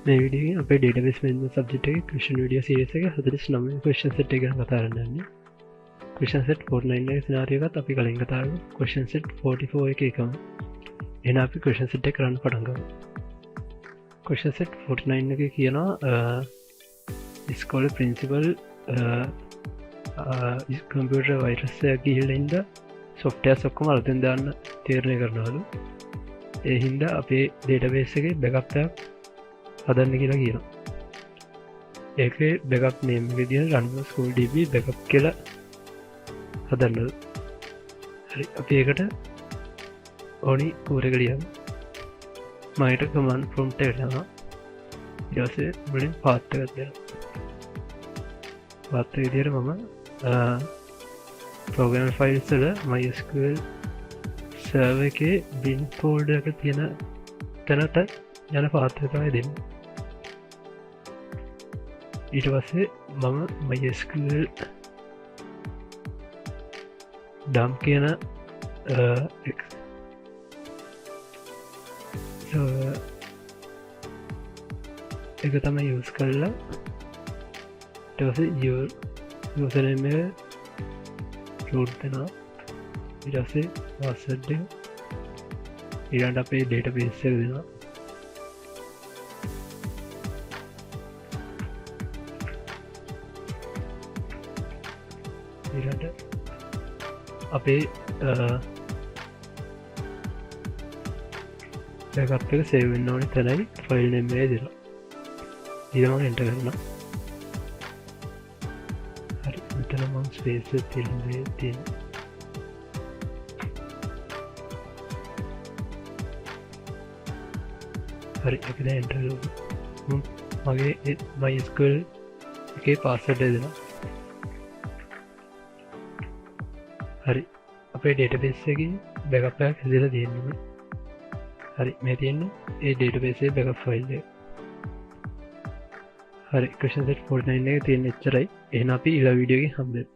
මේ විඩියෝ අපේ database management subject එකේ ක්වෙස්චන් වීඩියෝ සීරීස් එකේ 49 ක්වෙස්චන් සෙට් එක ගැන කතා කරන්න යන්නේ. ක්වෙස්චන් සෙට් 49 එකේ සිනාරියෝ එකත් අපි කලින් කතා කරා. ක්වෙස්චන් සෙට් 44 එකේ එකම. එහෙනම් අපි ක්වෙස්චන් සෙට් එක කරන්න පටන් ගමු. ක්වෙස්චන් සෙට් 49 එකේ කියනවා ස්කෝල ප්‍රින්සිපල් කම්පියුටර් වෛරස් එකක් ගිහිල්ලා ඉඳ සොෆ්ට්වෙයාර්ස් ඔක්කොම අලුතෙන් දාන්න තීරණය කරනවලු. ඒ හින්දා අපේ ඩේටාබේස් එකේ බෑකප් එකක් හදන්න කියලා කියනවා. ඒකේ බෑකප් නේම් එක විදිහට run school db backup කියලා හදන්නලු. හරි අපි ඒකට ඕනි කෝඩ් එක ලියමු. මම ඊට command prompt එකට යනවා. ඊට පස්සේ මුලින් path එකක් දෙනවා. path එක විදිහට මම program files වල MySQL server එකේ bin folder එක තියෙන තැනට යන path එක තමයි දෙන්නේ. ඊට පස්සේ මම MySQL dump කියන එක තමයි යූස් කරලා ඊට පස්සේ username එක root දෙනවා. ඊට පස්සේ password එක ඊළඟට අපේ database එක දෙනවා. ඊළඟට අපේ බෑකප් එක සේව් වෙන්න ඕනේ තැනයි ෆයිල් නේම් එක දෙනවා. ඊළඟට එන්ටර් කරනවා. හරි මෙතන මම ස්පේස් එක තියෙනවා. හරි ඒක දැන් එන්ටර් කරමු. මගේ MySQL එකේ පාස්වර්ඩ් එක දෙනවා. හරි අපේ ඩේටාබේස් එකේ බෑකප් එකක් හදලා තියෙනවා. හරි මේ තියෙන්නේ ඒ ඩේටාබේස් එකේ බෑකප් ෆයිල් එක. හරි ක්වෙස්චන් සෙට් 49 එකේ තියෙන එච්චරයි. එහෙනම් අපි ඊළඟ වීඩියෝ එකේ හම්බෙමු.